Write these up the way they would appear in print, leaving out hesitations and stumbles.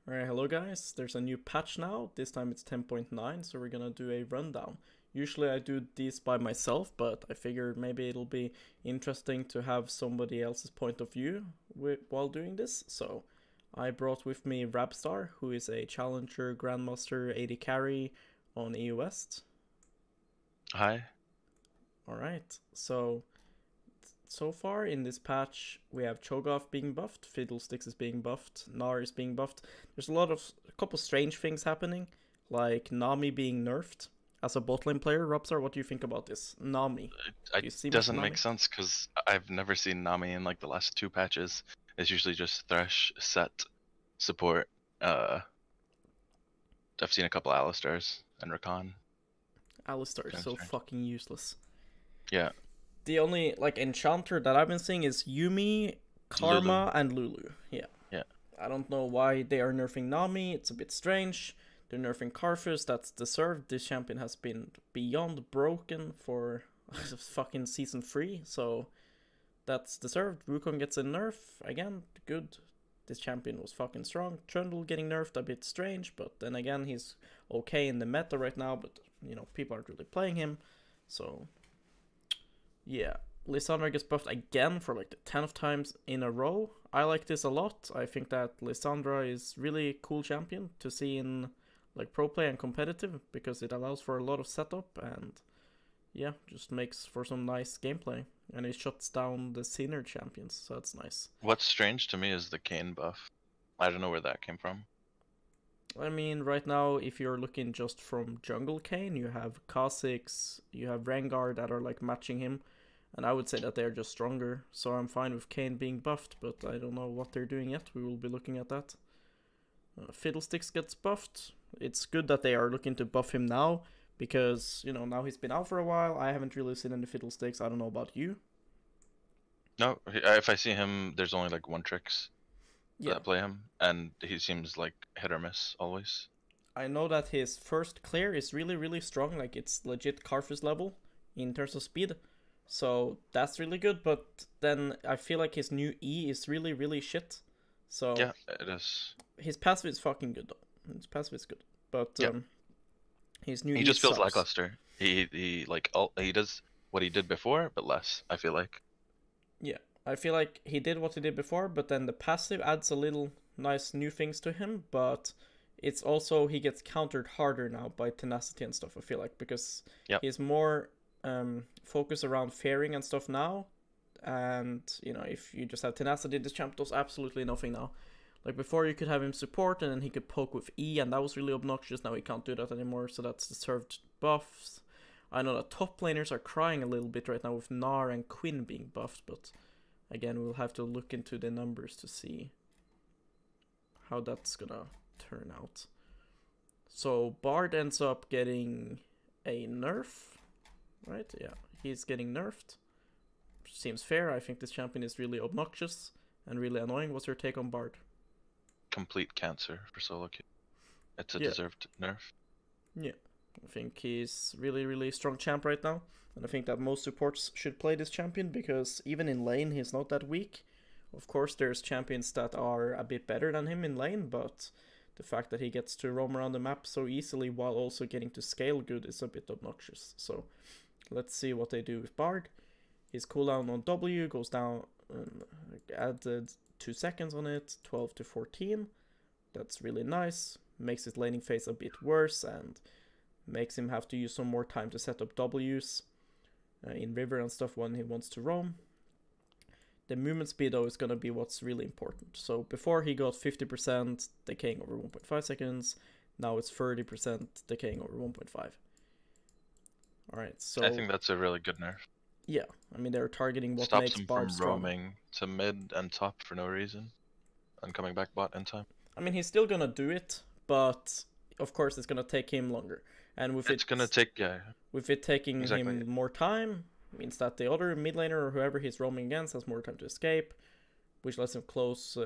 Alright, hello guys. There's a new patch now. This time it's 10.9, so we're gonna do a rundown. Usually I do these by myself, but I figured maybe it'll be interesting to have somebody else's point of view while doing this. So I brought with me Rabstar, who is a Challenger Grandmaster 80 carry on EU West. Hi. Alright, so far in this patch, we have Cho'Gath being buffed, Fiddlesticks is being buffed, Gnar is being buffed. There's a couple strange things happening, like Nami being nerfed. As a bot lane player, Rabstar, what do you think about this? Nami. It doesn't make sense because I've never seen Nami in like the last two patches. It's usually just Thresh, Set, support. I've seen a couple Alistairs and Rakan. Alistar is so fucking useless. Yeah. The only like enchanter that I've been seeing is Yuumi, Karma, and Lulu. Yeah. Yeah. I don't know why they are nerfing Nami. It's a bit strange. They're nerfing Karthus. That's deserved. This champion has been beyond broken for fucking season 3. So that's deserved. Wukong gets a nerf. Again, good. This champion was fucking strong. Trundle getting nerfed, a bit strange. But then again, he's okay in the meta right now. But, you know, people aren't really playing him. So yeah, Lissandra gets buffed again for like the 10th times in a row. I like this a lot. I think that Lissandra is really a cool champion to see in like pro play and competitive because it allows for a lot of setup and yeah, just makes for some nice gameplay. And it shuts down the Sinner champions, so that's nice. What's strange to me is the KAYN buff. I don't know where that came from. I mean, right now, if you're looking just from jungle KAYN, you have Kha'Zix, you have Rengar that are like matching him. And I would say that they're just stronger, so I'm fine with KAYN being buffed, but I don't know what they're doing yet. We will be looking at that. Fiddlesticks gets buffed. It's good that they are looking to buff him now, because, you know, now he's been out for a while. I haven't really seen any Fiddlesticks. I don't know about you. No, if I see him, there's only like one tricks that play him, and he seems like hit or miss always. I know that his first clear is really, really strong. Like, it's legit Karthus level in terms of speed. So that's really good, but then I feel like his new E is really, really shit. So yeah, it is. His passive is fucking good though. His passive is good, but his new he E just feels sucks. lackluster. He like he does what he did before, but less. I feel like. Yeah, I feel like he did what he did before, but then the passive adds a little nice new things to him. But it's also he gets countered harder now by tenacity and stuff. I feel like because he's more focus around fairing and stuff now, and you know, if you just have tenacity, this champ does absolutely nothing now. Like before you could have him support and then he could poke with E, and that was really obnoxious. Now he can't do that anymore, so that's deserved buffs. I know that top laners are crying a little bit right now with Gnar and Quinn being buffed, but again, we'll have to look into the numbers to see how that's gonna turn out. So Bard ends up getting a nerf. Right, yeah, he's getting nerfed. Seems fair. I think this champion is really obnoxious and really annoying. What's your take on Bard? Complete cancer for solo queue. It's a deserved nerf. Yeah, I think he's really, really strong champ right now. And I think that most supports should play this champion because even in lane, he's not that weak. Of course, there's champions that are a bit better than him in lane, but the fact that he gets to roam around the map so easily while also getting to scale good is a bit obnoxious. So let's see what they do with Bard. His cooldown on W goes down, added 2 seconds on it, 12 to 14. That's really nice. Makes his laning phase a bit worse and makes him have to use some more time to set up Ws in river and stuff when he wants to roam. The movement speed though is going to be what's really important. So before he got 50% decaying over 1.5 seconds, now it's 30% decaying over 1.5. Alright, so I think that's a really good nerf. Yeah, I mean they're targeting what Stops makes him Bard from strong. roaming to mid and top for no reason, and coming back bot in time. I mean he's still gonna do it, but of course it's gonna take him longer. And with it's gonna take with it taking him more time, means that the other mid laner or whoever he's roaming against has more time to escape, which lets him close,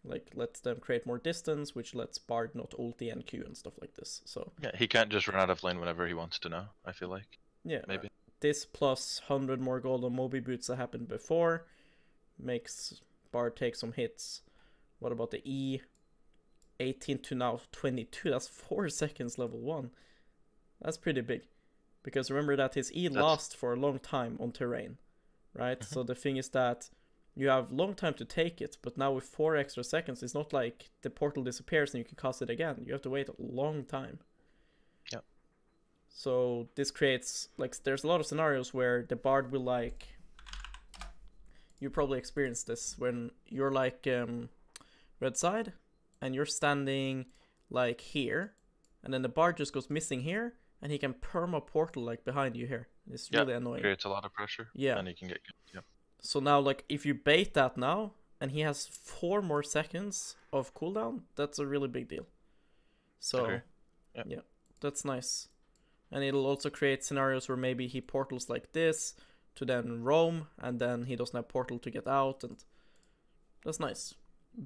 like lets them create more distance, which lets Bard not ulti and Q and stuff like this. So yeah, he can't just run out of lane whenever he wants to now. I feel like maybe this plus 100 more gold on Moby boots that happened before makes Bard take some hits. What about the E? 18 to now 22. That's 4 seconds level 1. That's pretty big. Because remember that his E lasts for a long time on terrain, right? So the thing is that you have long time to take it, but now with 4 extra seconds, it's not like the portal disappears and you can cast it again. You have to wait a long time. Yep. So this creates, like, there's a lot of scenarios where the bard will, like, you probably experienced this when you're like red side and you're standing like here, and then the bard just goes missing here, and he can perma portal like behind you here. It's really annoying. Creates a lot of pressure. Yeah. And he can get killed. So now, like, if you bait that now, and he has 4 more seconds of cooldown, that's a really big deal. So, yeah, that's nice. And it'll also create scenarios where maybe he portals like this to then roam, and then he doesn't have portal to get out, and that's nice.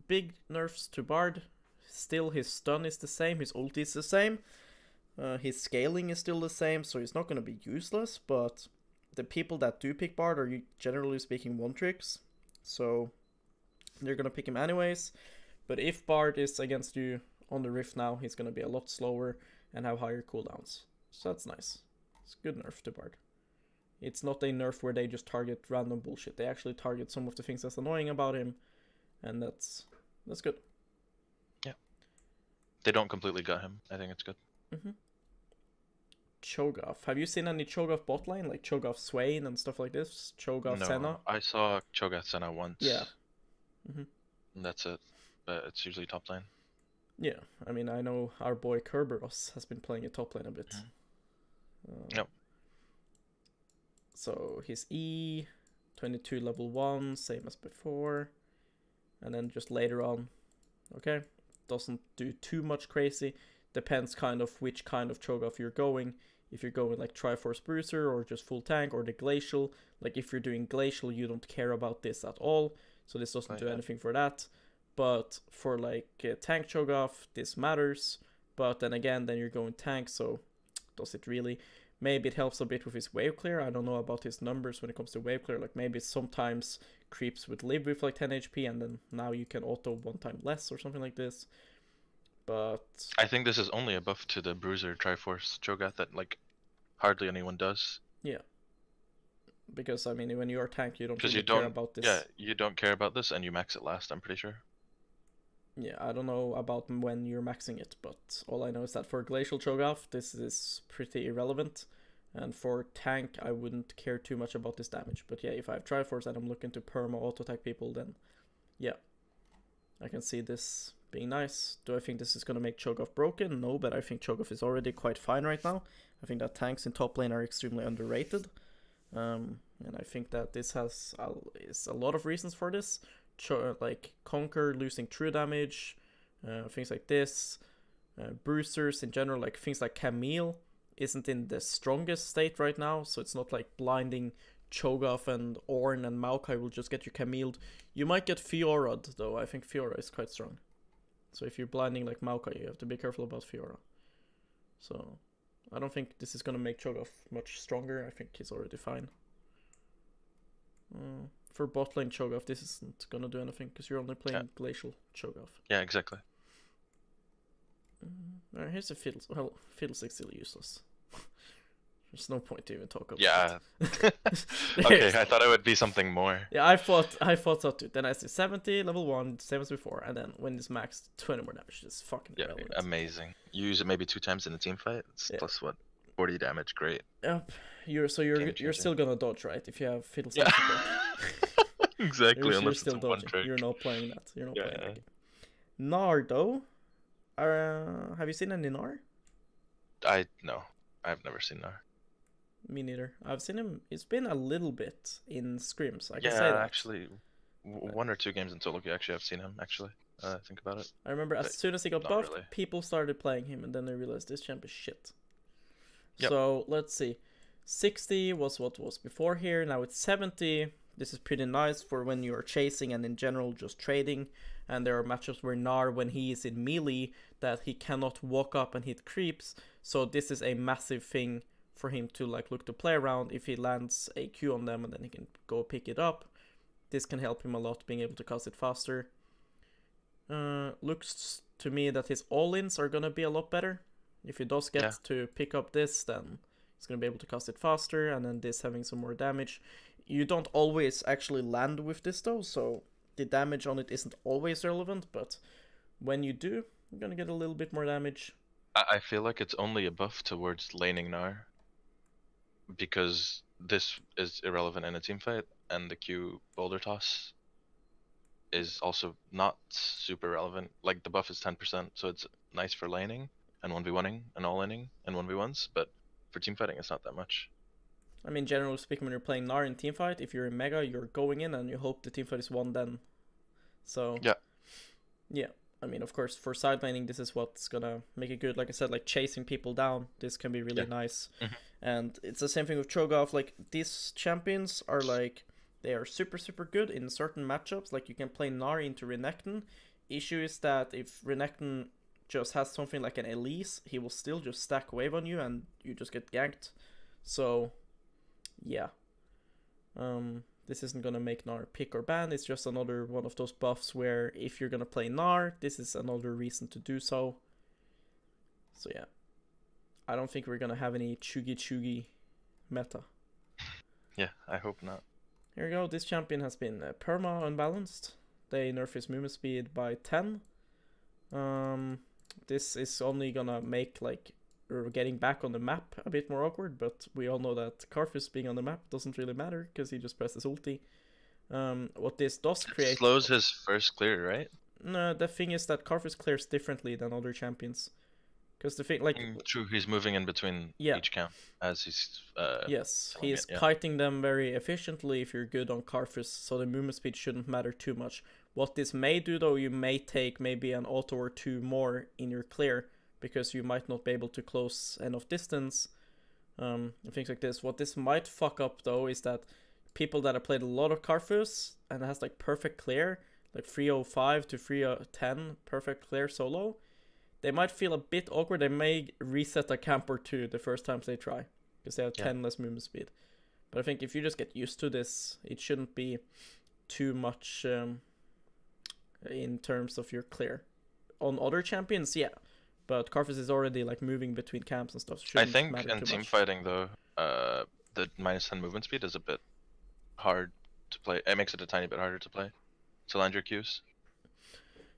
Big nerfs to Bard. Still, his stun is the same, his ulti is the same, his scaling is still the same, so he's not going to be useless, but the people that do pick Bard are generally speaking one-tricks, so they're going to pick him anyways. But if Bard is against you on the Rift now, he's going to be a lot slower and have higher cooldowns. So that's nice. It's a good nerf to Bard. It's not a nerf where they just target random bullshit. They actually target some of the things that's annoying about him, and that's good. Yeah. They don't completely gut him. I think it's good. Cho'Gath. Have you seen any Cho'Gath bot lane, like Cho'Gath Swain and stuff like this? Cho'Gath Senna? I saw Cho'Gath Senna once. Yeah. And that's it. But it's usually top lane. Yeah, I mean, I know our boy Kerberos has been playing a top lane a bit. Yep. So his E, 22 level 1, same as before. And then just later on, okay, doesn't do too much crazy. Depends kind of which kind of Cho'Gath you're going. If you're going like Triforce Bruiser or just full tank or the Glacial. Like if you're doing Glacial, you don't care about this at all. So this doesn't do anything for that. But for like tank Cho'Gath, this matters. But then again, then you're going tank, so does it really? Maybe it helps a bit with his wave clear. I don't know about his numbers when it comes to wave clear. Like maybe it sometimes creeps with live with like 10 HP, and then now you can auto 1 time less or something like this. But I think this is only a buff to the Bruiser Triforce Cho'Gath that like hardly anyone does. Yeah. Because I mean, when you're a tank, you don't really care about this. Yeah, you don't care about this, and you max it last. I'm pretty sure. Yeah, I don't know about when you're maxing it, but all I know is that for Glacial Cho'Gath, this is pretty irrelevant. And for tank, I wouldn't care too much about this damage. But yeah, if I have Triforce and I'm looking to perma auto-attack people, then yeah, I can see this being nice. Do I think this is going to make Cho'Gath broken? No, but I think Cho'Gath is already quite fine right now. I think that tanks in top lane are extremely underrated. And I think that this is a lot of reasons for this. Like Conquer losing true damage, things like this, Bruisers in general, like things like Camille isn't in the strongest state right now, so it's not like blinding Cho'Gath and Ornn and Maokai will just get you Camille'd. You might get Fiora'd though. I think Fiora is quite strong. So if you're blinding like Maokai, you have to be careful about Fiora. So I don't think this is gonna make Cho'Gath much stronger. I think he's already fine. For bot lane Cho'Gath, this isn't gonna do anything because you're only playing Glacial Cho'Gath. Yeah, exactly. Alright, here's a Fiddles. Well, Fiddlestick's still useless. There's no point to even talk about. Yeah. Okay, I thought it would be something more. Yeah, I thought so too. Then I see 70, level 1, same as before, and then when it's maxed, 20 more damage. It's fucking irrelevant. Amazing. You use it maybe 2 times in a team fight. It's plus what? 40 damage. Great. Yep. You're still gonna dodge, right? If you have Fiddlestick. Exactly. You're still dodging. You're not playing that. You're not playing that game. Gnar though. Have you seen any Gnar? No. I've never seen Gnar. Me neither. I've seen him. It's been a little bit in scrims. I can say that. that. Actually, 1 or 2 games in solo queue. Actually, I've seen him. Actually, think about it. I remember as soon as he got buffed, really. People started playing him, and then they realized this champ is shit. Yep. So let's see. 60 was what was before here. Now it's 70. This is pretty nice for when you are chasing and in general just trading. And there are matchups where Gnar, when he is in melee, that he cannot walk up and hit creeps. So this is a massive thing for him to like look to play around. If he lands a Q on them and then he can go pick it up, this can help him a lot, being able to cast it faster. Looks to me that his all-ins are gonna be a lot better. If he does get to pick up this, then he's gonna be able to cast it faster, and then this having some more damage. You don't always actually land with this though, so the damage on it isn't always relevant, but when you do, you're gonna get a little bit more damage. I feel like it's only a buff towards laning now, because this is irrelevant in a team fight, and the Q boulder toss is also not super relevant. Like, the buff is 10%, so it's nice for laning and 1v1ing and all-inning and 1v1s, but for team fighting it's not that much. I mean, generally speaking, when you're playing Gnar in teamfight, if you're in Mega, you're going in and you hope the teamfight is won then. So, yeah. I mean, of course, for side laning, this is what's gonna make it good. Like I said, like chasing people down, this can be really nice. And it's the same thing with Cho'Gath. Like, these champions are like, they are super, super good in certain matchups. Like, you can play Gnar into Renekton. Issue is that if Renekton just has something like an Elise, he will still just stack wave on you and you just get ganked. So, yeah. This isn't gonna make Gnar pick or ban, it's just another one of those buffs where if you're gonna play Gnar, this is another reason to do so. So yeah. I don't think we're gonna have any Chugi meta. Yeah, I hope not. Here we go, this champion has been perma unbalanced. They nerf his movement speed by 10. This is only gonna make like getting back on the map a bit more awkward, but we all know that Karthus being on the map doesn't really matter because he just presses ulti. What this does create... It slows his first clear, right? No, the thing is that Karthus clears differently than other champions. Because the thing, like... True, he's moving in between each camp as he's... yes, he's kiting them very efficiently if you're good on Karthus, so the movement speed shouldn't matter too much. What this may do though, you may take maybe an auto or two more in your clear, because you might not be able to close enough distance, and things like this. What this might fuck up though is that people that have played a lot of Karthus and has like perfect clear, like 305 to 310 perfect clear solo, they might feel a bit awkward. They may reset a camp or two the first times they try, because they have 10 less movement speed. But I think if you just get used to this, it shouldn't be too much in terms of your clear. On other champions, yeah. But Karthus is already like moving between camps and stuff. I think in team fighting though, the minus 10 movement speed is a bit hard to play. It makes it a tiny bit harder to play. To land your Qs.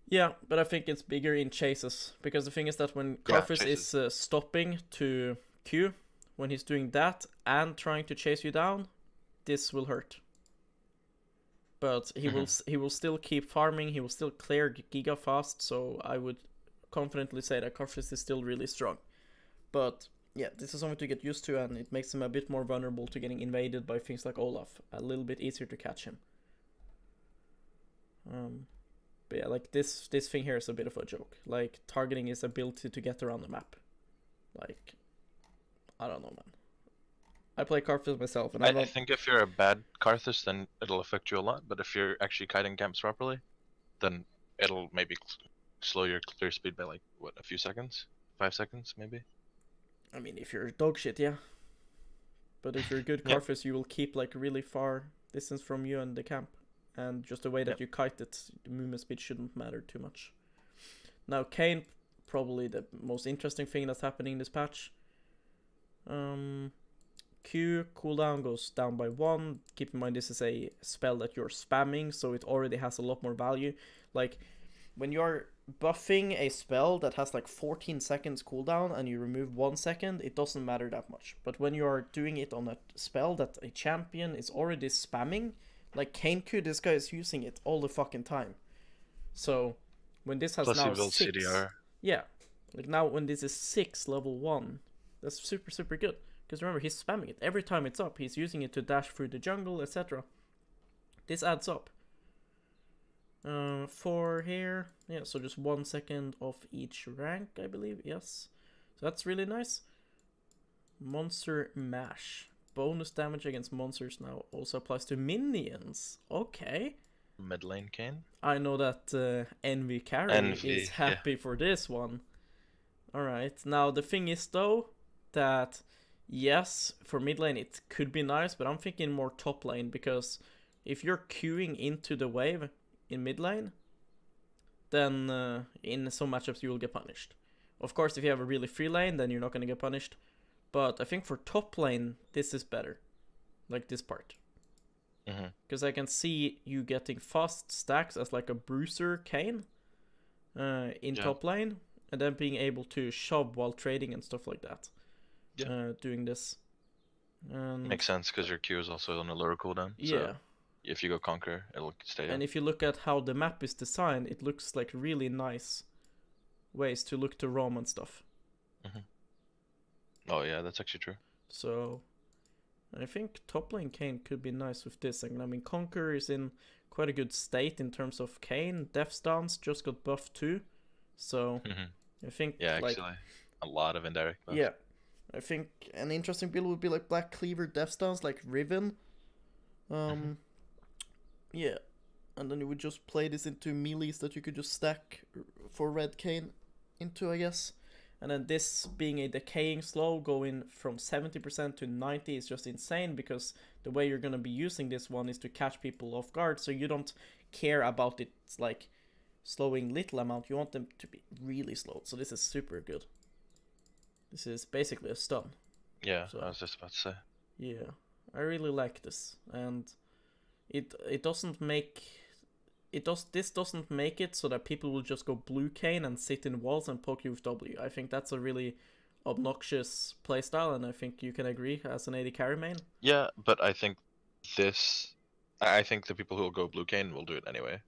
Yeah, but I think it's bigger in chases, because the thing is that when Karthus is stopping to Q, when he's doing that and trying to chase you down, this will hurt. But he will still keep farming. He will still clear Giga fast. So I would confidently say that Karthus is still really strong. But yeah, this is something to get used to, and it makes him a bit more vulnerable to getting invaded by things like Olaf. A little bit easier to catch him. But yeah, like this thing here is a bit of a joke. Like, targeting his ability to get around the map. Like, I don't know, man. I play Karthus myself, and I think if you're a bad Karthus, then it'll affect you a lot. But if you're actually kiting camps properly, then it'll maybe slow your clear speed by like, what, a few seconds? 5 seconds, maybe? I mean, if you're dog shit, yeah. But if you're a good Karthus, you will keep like really far distance from you and the camp. And just the way that you kite it, the movement speed shouldn't matter too much. Now, KAYN, probably the most interesting thing that's happening in this patch. Q cooldown goes down by 1. Keep in mind this is a spell that you're spamming, so it already has a lot more value. Like, when you're buffing a spell that has like 14 seconds cooldown and you remove 1 second, it doesn't matter that much. But when you are doing it on a spell that a champion is already spamming, like KAYN Q, this guy is using it all the fucking time. So when this has now 6, CDR. Yeah, like now when this is 6 level 1, that's super, super good. Because remember, he's spamming it. Every time it's up, he's using it to dash through the jungle, etc. This adds up. 4 here. Yeah, so just 1 second off each rank, I believe. Yes. So that's really nice. Monster Mash. Bonus damage against monsters now also applies to minions. Okay. Mid lane KAYN. I know that Envy Carry is happy for this one. Alright. Now, the thing is, though, that... yes, for mid lane it could be nice, but I'm thinking more top lane, because if you're queuing into the wave in mid lane, then in some matchups you will get punished. Of course, if you have a really free lane, then you're not gonna get punished. But I think for top lane, this is better. Like this part. Because I can see you getting fast stacks as like a bruiser KAYN in top lane. And then being able to shove while trading and stuff like that. Doing this. Makes sense because your Q is also on a lower cooldown. Yeah. So if you go Conquer, it'll stay And up. if you look at how the map is designed, it looks like really nice ways to look to roam and stuff. Oh yeah, that's actually true. So I think top lane KAYN could be nice with this. I mean, Conquer is in quite a good state in terms of KAYN. Death Stance just got buffed too. So I think actually a lot of indirect buffs. Yeah. I think an interesting build would be like Black Cleaver Death Stance, like Riven. Yeah. And then you would just play this into melees that you could just stack for red KAYN into, I guess. And then this being a decaying slow, going from 70% to 90 is just insane, because the way you're going to be using this one is to catch people off guard, so you don't care about it like slowing little amount, you want them to be really slowed, so this is super good. This is basically a stun. Yeah, so, I was just about to say. Yeah, I really like this, and it doesn't make... This doesn't make it so that people will just go blue KAYN and sit in walls and poke you with W. I think that's a really obnoxious playstyle, and I think you can agree as an AD carry main. Yeah, but I think the people who will go blue KAYN will do it anyway.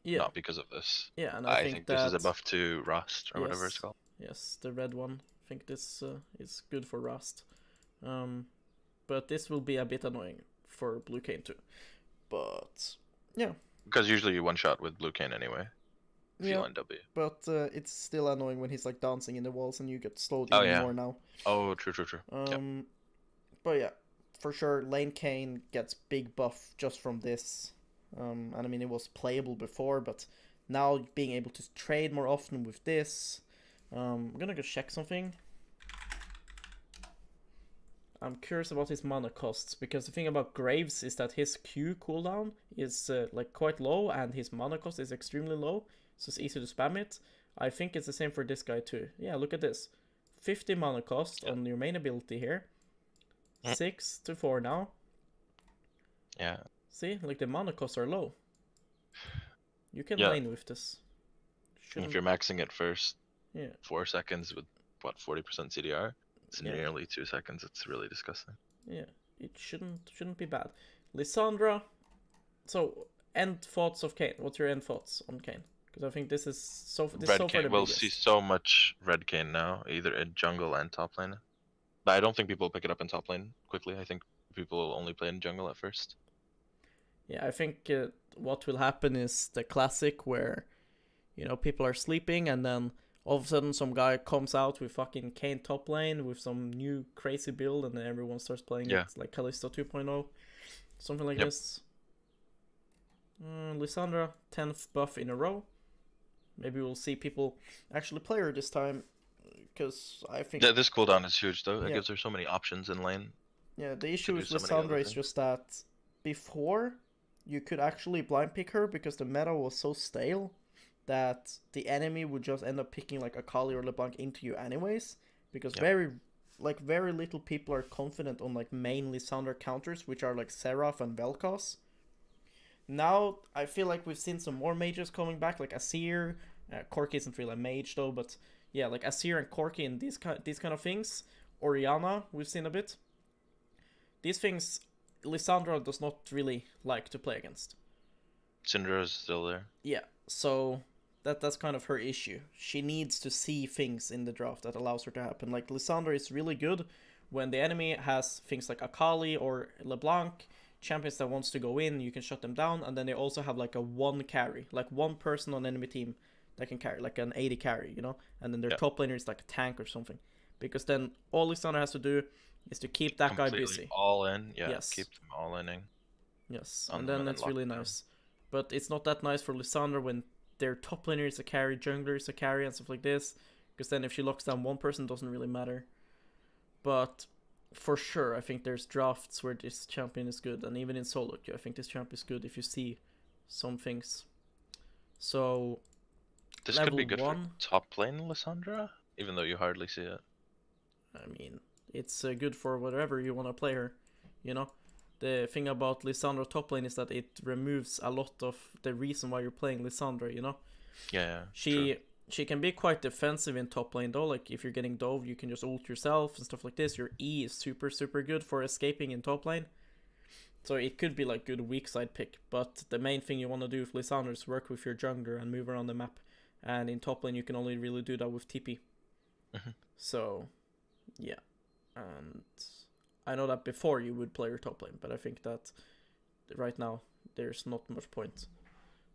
Yeah. Not because of this. Yeah, and I think this is a buff to Rust or whatever it's called. Yes, the red one. I think this is good for Rust. But this will be a bit annoying for blue KAYN too. But yeah. Because usually you one-shot with blue KAYN anyway. Yeah, but it's still annoying when he's like dancing in the walls and you get slowed even more now. Oh, true. But yeah, for sure, lane KAYN gets big buff just from this. And I mean, it was playable before, but now being able to trade more often with this. I'm gonna go check something. I'm curious about his mana costs, because the thing about Graves is that his Q cooldown is like quite low and his mana cost is extremely low, so it's easy to spam it. I think it's the same for this guy too. Yeah, look at this. 50 mana cost on your main ability here. 6 to 4 now. Yeah. See, like the mana costs are low. You can lane with this. If you're maxing it first, 4 seconds with what, 40% CDR? It's nearly 2 seconds. It's really disgusting. Yeah, it shouldn't be bad. Lissandra. So, end thoughts of KAYN. What's your end thoughts on KAYN? Because I think this is so far the biggest. We'll see so much red KAYN now, either in jungle and top lane. But I don't think people will pick it up in top lane quickly. I think people will only play in jungle at first. Yeah, I think what will happen is the classic where, you know, people are sleeping and then all of a sudden some guy comes out with fucking KAYN top lane with some new crazy build, and then everyone starts playing it like Callisto 2.0. Something like this. Lissandra, 10th buff in a row. Maybe we'll see people actually play her this time, because I think... Yeah, this cooldown is huge though. It gives her so many options in lane. Yeah, the issue with Lissandra is just that before you could actually blind pick her because the meta was so stale that the enemy would just end up picking like Akali or LeBlanc into you anyways, because very little people are confident on like main Lissandra counters, which are like Seraph and Vel'Koz. Now I feel like we've seen some more mages coming back, like Asir. Corki isn't really a mage though, but yeah, like Asir and Corki and these kind of things. Orianna we've seen a bit. These things Lissandra does not really like to play against. Syndra is still there. Yeah, so that's kind of her issue. She needs to see things in the draft that allows her to happen. Like, Lissandra is really good when the enemy has things like Akali or LeBlanc, champions that wants to go in, you can shut them down, and then they also have like a one carry, like one person on enemy team that can carry, like an 80 carry, you know? And then their top laner is like a tank or something. Because then all Lissandra has to do is to keep that guy busy. All in, keep them all inning. Yes, and then it's really nice. But it's not that nice for Lissandra when their top laner is a carry, jungler is a carry, and stuff like this. Because then if she locks down one person, it doesn't really matter. But for sure, I think there's drafts where this champion is good. And even in solo queue, I think this champion is good if you see some things. So This could Level be good 1. for top lane Lissandra, even though you hardly see it. I mean, it's good for whatever you want to play her, you know? The thing about Lissandra top lane is that it removes a lot of the reason why you're playing Lissandra, you know? Yeah, She can be quite defensive in top lane though, like if you're getting dove, you can just ult yourself and stuff like this. Your E is super, super good for escaping in top lane. So it could be like good weak side pick, but the main thing you want to do with Lissandra is work with your jungler and move around the map. And in top lane, you can only really do that with TP. So, yeah. And I know that before you would play your top lane, but I think that right now there's not much point.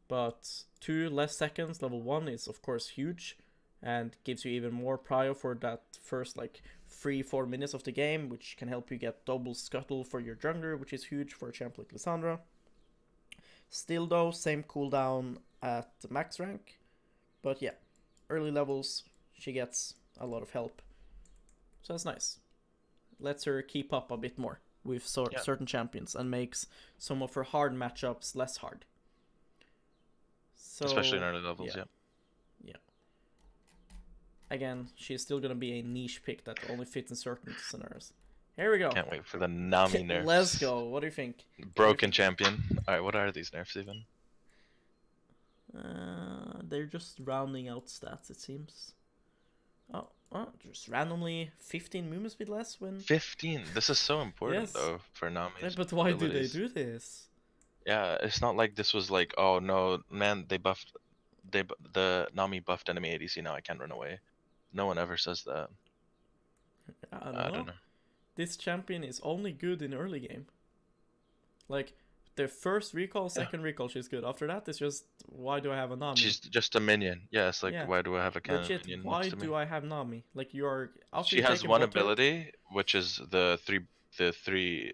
But 2 less seconds, level 1 is of course huge and gives you even more prio for that first like 3-4 minutes of the game, which can help you get double scuttle for your jungler, which is huge for a champ like Lissandra. Still though, same cooldown at max rank, but yeah, early levels she gets a lot of help, so that's nice. Lets her keep up a bit more with certain champions and makes some of her hard matchups less hard. So, especially in early levels, yeah. Again, she's still gonna be a niche pick that only fits in certain scenarios. Here we go. Can't wait for the Nami nerfs. Let's go. What do you think? Broken champion. Alright, what are these nerfs even? They're just rounding out stats, it seems. Oh, well, just randomly 15 movement speed less when... 15? This is so important, though, for Nami. Yeah, but why do they do this? Yeah, it's not like this was like, oh no, man, the Nami buffed enemy ADC, now I can't run away. No one ever says that. I don't know. This champion is only good in early game. Like, the first recall, second recall, she's good. After that, it's just, why do I have a Nami? She's just a minion. Yeah, it's like, why do I have a Legit, minion? Why do I have Nami? Like, you're... She has one ability, which is the three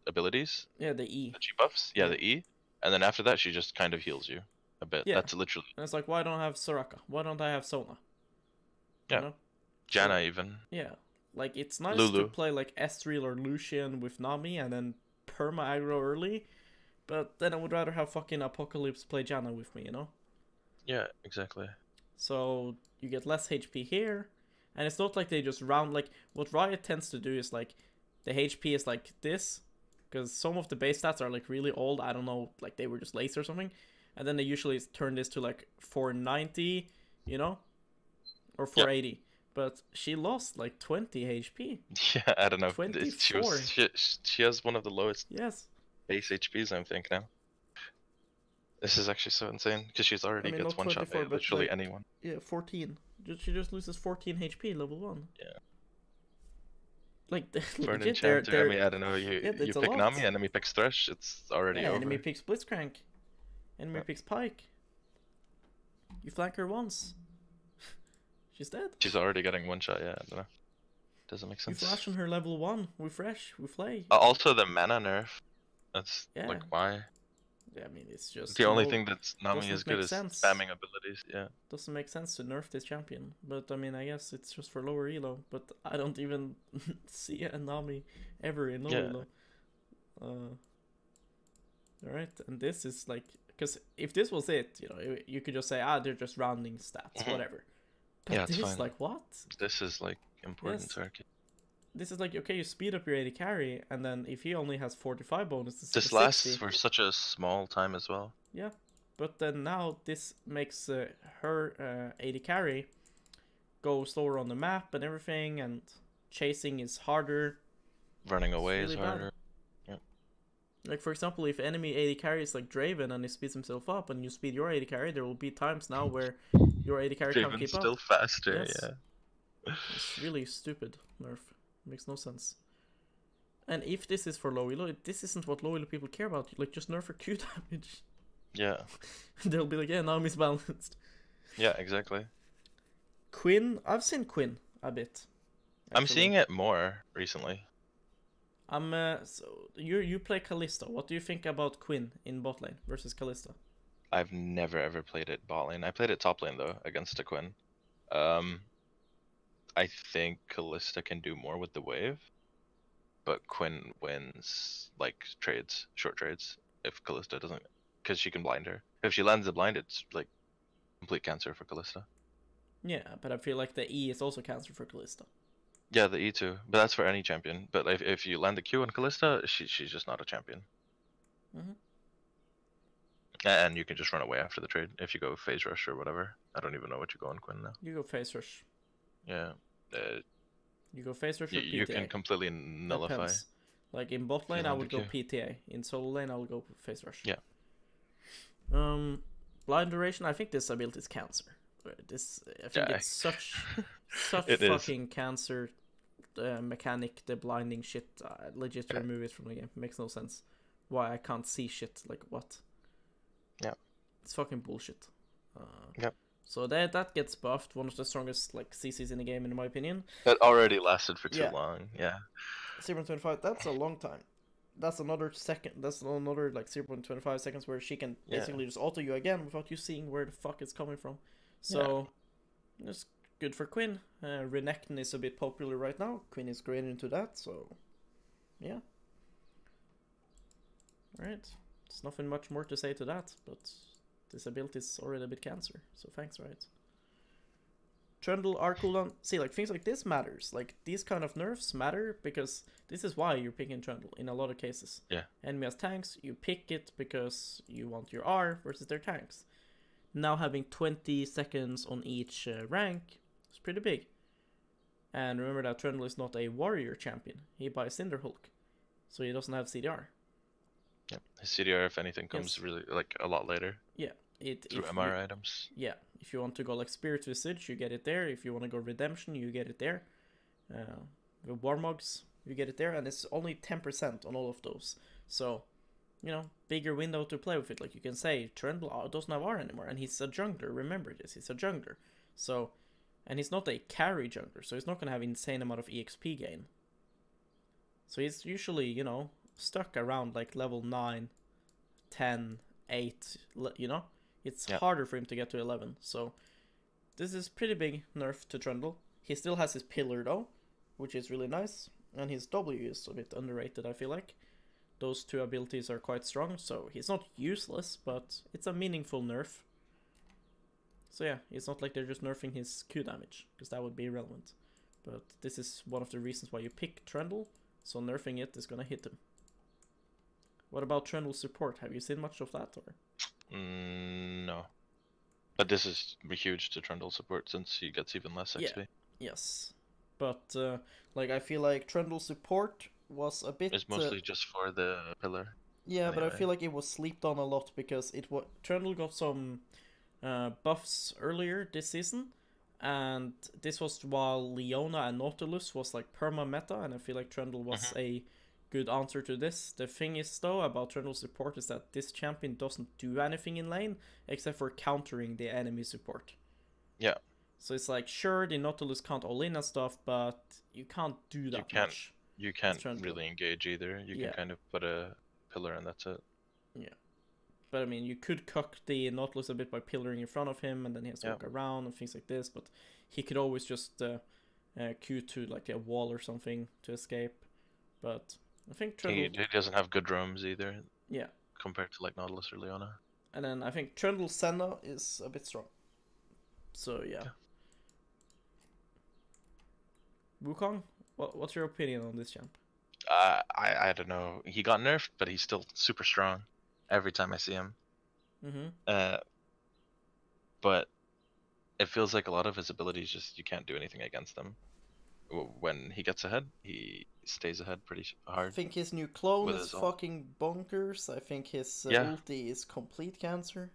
abilities. Yeah, the E. That she buffs. Yeah, the E. And then after that, she just kind of heals you a bit. Yeah. That's literally... And it's like, why don't I have Soraka? Why don't I have Sona? Yeah. You know? Janna even. Yeah. Like, it's nice to play like Ezreal or Lucian with Nami and then perma aggro early, but then I would rather have fucking Apocalypse play Janna with me, you know? Yeah, exactly. So you get less HP here, and it's not like they just round, like, what Riot tends to do is like, the HP is like this, because some of the base stats are like really old, I don't know, like they were just lazy or something, and then they usually turn this to like 490, you know? Or 480. Yep. But she lost like 20 HP. Yeah, I don't know. 24. She has one of the lowest base HPs, I think, now. This is actually so insane, because she's already gets one shot by literally like, anyone. Yeah, 14. She just loses 14 HP level 1. Yeah. Like, for an enchanter, I mean, I don't know, you pick Nami, enemy picks Thresh, it's already over. Enemy picks Blitzcrank. Enemy picks Pike. You flank her once. She's dead. She's already getting one shot, yeah, I don't know. Doesn't make sense. You flash on her level 1 with Fresh, with Flay. Also the mana nerf. That's like, why? Yeah, I mean, it's just... The only thing that Nami is good is spamming abilities, yeah. Doesn't make sense to nerf this champion. But, I mean, I guess it's just for lower elo. But I don't even see a Nami ever in lower elo. Alright, and this is like... Because if this was it, you know, you could just say, they're just rounding stats, whatever. But yeah, it's this fine. Is like, what? This is like important circuit. This is like, okay, you speed up your AD carry, and then if he only has 45 bonuses, this lasts for such a small time as well. Yeah, but then now this makes her AD carry go slower on the map and everything, and chasing is harder. Running away is harder. Like, for example, if enemy AD carry is like Draven and he speeds himself up and you speed your AD carry, there will be times now where your AD carry can't keep up. Draven's still faster, yeah. It's really stupid nerf. Makes no sense. And if this is for low elo, this isn't what low elo people care about. Like, just nerf her Q damage. Yeah. They'll be like, yeah, Nami's balanced. Yeah, exactly. Quinn, I've seen Quinn a bit. Actually. I'm seeing it more recently. So you play Kalista. What do you think about Quinn in bot lane versus Kalista? I've never ever played it bot lane. I played it top lane though against a Quinn. I think Kalista can do more with the wave, but Quinn wins like short trades if Kalista doesn't, because she can blind her. If she lands the blind, it's like complete cancer for Callista. Yeah, but I feel like the E is also cancer for Callista. Yeah, the E too, but that's for any champion. But if you land the Q on Callista, she's just not a champion. Mm-hmm. And you can just run away after the trade if you go phase rush or whatever. I don't even know what you go on Quinn now. You go phase rush. Yeah. You go phase rush or PTA? You can completely nullify. Depends. Like in bot lane, I would go PTA. In solo lane, I would go phase rush. Yeah. Blind duration. I think this ability is cancer. I think it's such fucking cancer mechanic. The blinding shit. Legit remove it from the game. Makes no sense. Why I can't see shit? Like what? Yeah. It's fucking bullshit. Yep. So that gets buffed. One of the strongest like CCs in the game, in my opinion. That already lasted for too long. Yeah. 0.25. That's a long time. That's another second. That's another like 0.25 seconds where she can basically just auto you again without you seeing where the fuck it's coming from. So it's good for Quinn. Renekton is a bit popular right now. Quinn is great into that. So yeah. Alright. There's nothing much more to say to that, but this ability is already a bit cancer. So thanks, right? Trundle, R cooldown. See, like, things like this matters. Like, these kind of nerfs matter because this is why you're picking Trundle in a lot of cases. Yeah. Enemy has tanks, you pick it because you want your R versus their tanks. Now having 20 seconds on each rank is pretty big. And remember that Trundle is not a warrior champion. He buys Cinderhulk. So he doesn't have CDR. Yep. His CDR, if anything, comes really, like, a lot later. Yeah. Through MR items. Yeah. If you want to go like Spirit Visage, you get it there. If you want to go Redemption, you get it there. The Warmogs, you get it there. And it's only 10% on all of those. So, you know, bigger window to play with it. Like you can say, Trundle doesn't have R anymore. And he's a jungler. Remember this. He's a jungler. So, and he's not a carry jungler. So he's not going to have insane amount of EXP gain. So he's usually, you know, stuck around like level 9, 10, 8, you know? It's harder for him to get to 11, so this is pretty big nerf to Trundle. He still has his pillar though, which is really nice, and his W is a bit underrated, I feel like. Those two abilities are quite strong, so he's not useless, but it's a meaningful nerf. So yeah, it's not like they're just nerfing his Q damage, because that would be irrelevant. But this is one of the reasons why you pick Trundle, so nerfing it is gonna hit him. What about Trundle support? Have you seen much of that, or? No. But this is huge to Trundle support since he gets even less XP. Yeah. Yes. But, like, I feel like Trundle support was a bit... It's mostly just for the pillar. Yeah, anyway. But I feel like it was slept on a lot because Trundle got some buffs earlier this season. And this was while Leona and Nautilus was, like, perma-meta. And I feel like Trundle was a good answer to this. The thing is though about Trundle support is that this champion doesn't do anything in lane except for countering the enemy support. Yeah. So it's like, sure, the Nautilus can't all in and stuff, but you can't do that much. You can't really engage either. You can kind of put a pillar and that's it. Yeah. But I mean, you could cuck the Nautilus a bit by pillaring in front of him and then he has to walk around and things like this, but he could always just Q to like a wall or something to escape. But I think Trundle... He doesn't have good roams either. Yeah. Compared to like Nautilus or Leona. And then I think Trundle Senna is a bit strong. So yeah. Wukong, what's your opinion on this champ? I don't know. He got nerfed, but he's still super strong every time I see him. But it feels like a lot of his abilities just you can't do anything against them. When he gets ahead, he stays ahead pretty hard. I think his new clone is fucking bonkers. I think his ulti is complete cancer.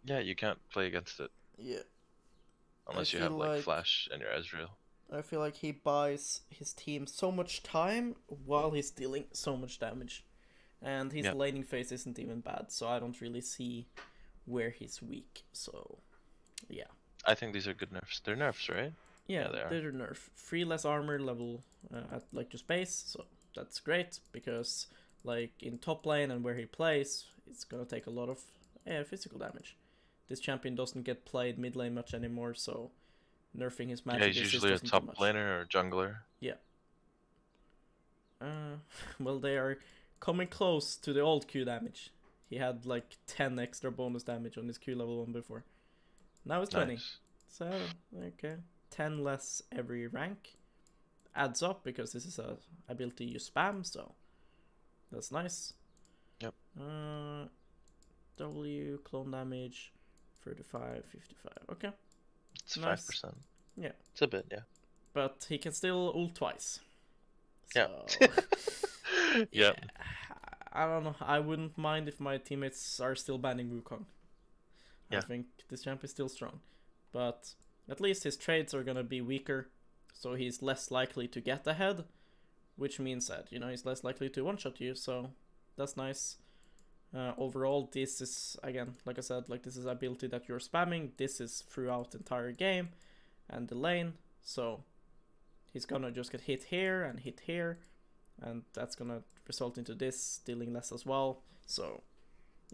Yeah, you can't play against it. Yeah. Unless you have like Flash and your Ezreal. I feel like he buys his team so much time while he's dealing so much damage. And his laning phase isn't even bad, so I don't really see where he's weak. So, yeah. I think these are good nerfs. They're nerfs, right? Yeah, they're nerf. 3 less armor level at like just base, so that's great because like in top lane and where he plays, it's gonna take a lot of physical damage. This champion doesn't get played mid lane much anymore, so nerfing his magic. Yeah, he's usually a top laner or jungler. Yeah. Well, they are coming close to the old Q damage. He had like 10 extra bonus damage on his Q level 1 before. Now it's 20. Nice. So, okay. 10 less every rank. Adds up because this is a ability you spam, so that's nice. Yep. W, clone damage, 35, 55. Okay. It's nice. 5%. Yeah. It's a bit, yeah. But he can still ult twice. Yeah. So, yeah. I don't know. I wouldn't mind if my teammates are still banning Wukong. Yeah. I think this champ is still strong. But at least his trades are gonna be weaker, so he's less likely to get ahead, which means that, you know, he's less likely to one-shot you, so that's nice. Overall, this is, again, like I said, like this is ability that you're spamming. This is throughout the entire game and the lane, so he's gonna just get hit here, and that's gonna result into this dealing less as well. So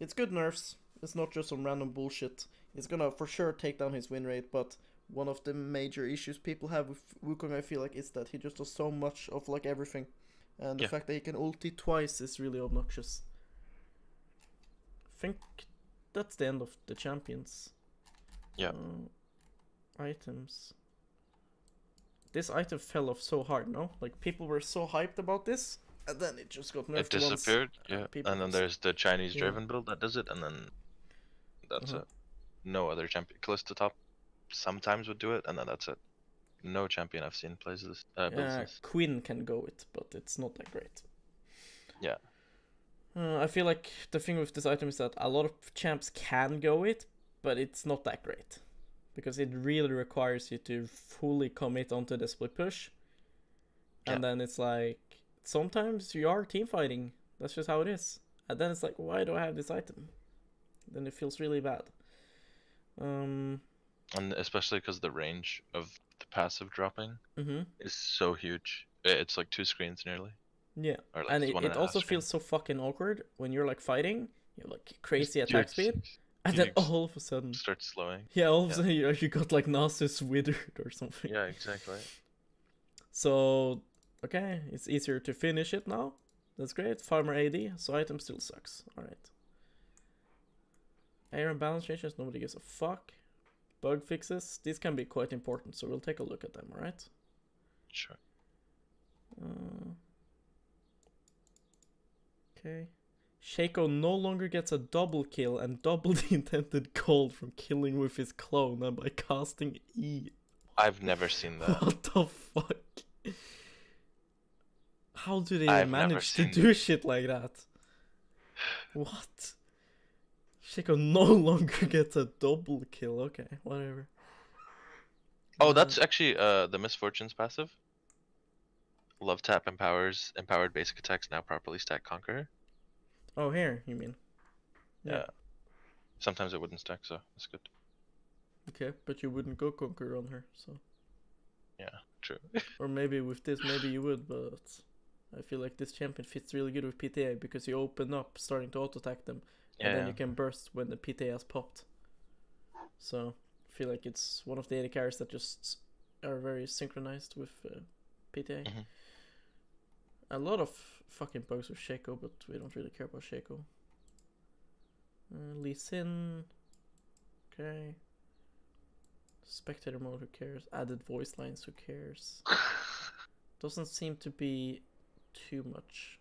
it's good nerfs. It's not just some random bullshit. It's gonna for sure take down his win rate, but one of the major issues people have with Wukong, I feel like, is that he just does so much of like everything, and the fact that he can ulti twice is really obnoxious. I think that's the end of the champions. Yeah. Items. This item fell off so hard, no? Like, people were so hyped about this, and then it just got nerfed. It disappeared, once, yeah. And then there's the Chinese driven build that does it, and then that's it. No other champion. Callisto Top sometimes would do it, and then that's it. No champion I've seen plays this. Builds this. Quinn can go it, but it's not that great. Yeah. I feel like the thing with this item is that a lot of champs can go it, but it's not that great. Because it really requires you to fully commit onto the split push. And then it's like, sometimes you are team fighting. That's just how it is. And then it's like, why do I have this item? Then it feels really bad. And especially because the range of the passive dropping is so huge. It's like 2 screens nearly. Yeah, like and it also feels so fucking awkward when you're like fighting. You have like crazy attack speed. And then all of a sudden starts slowing. Yeah, all of a sudden you got like Nasus withered or something. Yeah, exactly. So okay, it's easier to finish it now. That's great. Farmer AD, so item still sucks. Alright. Iron balance changes, nobody gives a fuck. Bug fixes, these can be quite important, so we'll take a look at them, alright? Sure. Okay. Shaco no longer gets a double kill and double the intended gold from killing with his clone and by casting E. I've never seen that. What the fuck? How do they manage to do shit like that? What? Shaco no longer gets a double kill. Okay, whatever. Oh, that's actually the Misfortunes passive. Love tap empowered basic attacks now properly stack Conqueror. Oh, here, you mean? Yeah. Sometimes it wouldn't stack, so that's good. Okay, but you wouldn't go Conqueror on her, so. Yeah, true. Or maybe with this, maybe you would, but I feel like this champion fits really good with PTA because you open up starting to auto-attack them, and then you can burst when the PTA has popped. So, I feel like it's one of the 80 carries that just are very synchronized with PTA. A lot of fucking bugs with Shaco, but we don't really care about Shaco. Lee Sin. Okay. Spectator mode, who cares? Added voice lines, who cares? Doesn't seem to be too much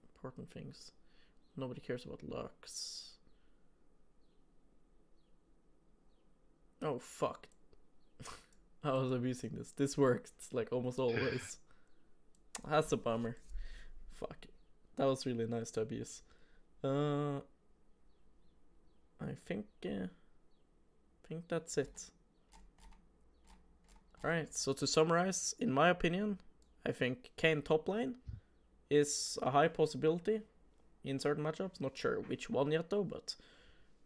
important things. Nobody cares about Lux. Oh, fuck. I was abusing this. This works, like, almost always. That's a bummer. Fuck. That was really nice to abuse. I think that's it. Alright, so to summarize, in my opinion, I think KAYN top lane is a high possibility in certain matchups. Not sure which one yet though, but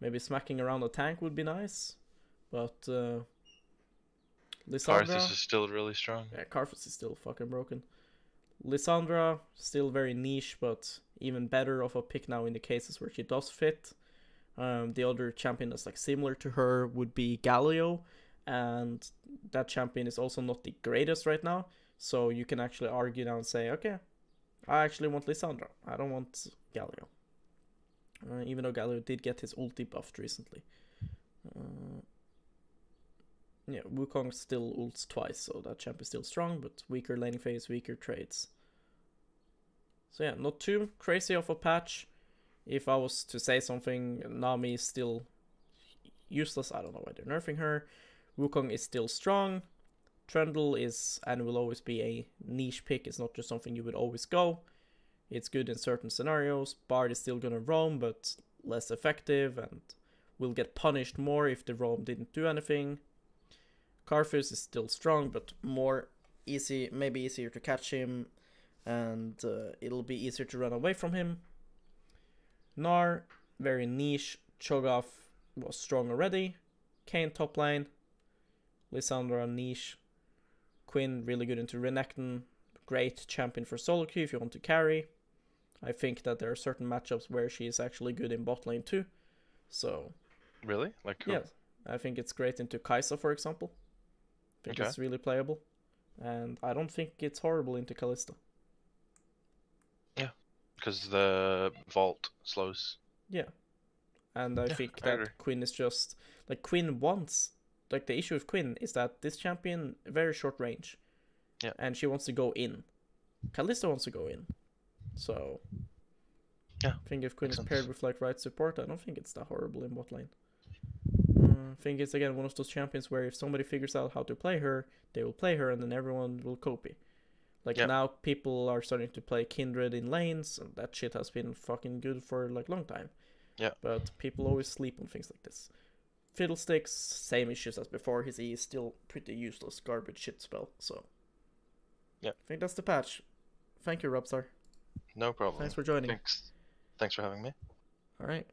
maybe smacking around a tank would be nice. But Lissandra... Karthus is still really strong. Yeah, Karthus is still fucking broken. Lissandra, still very niche, but even better of a pick now in the cases where she does fit. The other champion that's like similar to her would be Galio, and that champion is also not the greatest right now, so you can actually argue now and say, okay, I actually want Lissandra, I don't want Galio. Even though Galio did get his ulti buffed recently. Yeah, Wukong still ults twice, so that champ is still strong, but weaker laning phase, weaker trades. So yeah, not too crazy of a patch. If I was to say something, Nami is still useless. I don't know why they're nerfing her. Wukong is still strong. Trundle is and will always be a niche pick. It's not just something you would always go. It's good in certain scenarios. Bard is still gonna roam, but less effective and will get punished more if the roam didn't do anything. Karthus is still strong, but more easy, maybe easier to catch him, and it'll be easier to run away from him. Gnar, very niche. Cho'Gath was strong already. KAYN top lane. Lissandra niche. Quinn really good into Renekton. Great champion for solo queue if you want to carry. I think that there are certain matchups where she is actually good in bot lane too. So really, like who? Yeah, I think it's great into Kai'Sa, for example. I think it's really playable, and I don't think it's horrible into Kalista. Yeah, because the vault slows. Yeah, and I think that Quinn is just like Quinn wants. Like the issue with Quinn is that this champion very short range. Yeah, and she wants to go in. Kalista wants to go in, so yeah. I think if Quinn is paired with like right support, I don't think it's that horrible in bot lane. I think it's again one of those champions where if somebody figures out how to play her, they will play her, and then everyone will copy. Like now, people are starting to play Kindred in lanes, and that shit has been fucking good for like long time. Yeah. But people always sleep on things like this. Fiddlesticks, same issues as before. His E is still pretty useless, garbage shit spell. So yeah, I think that's the patch. Thank you, Rabstar. No problem. Thanks for joining. Thanks for having me. All right.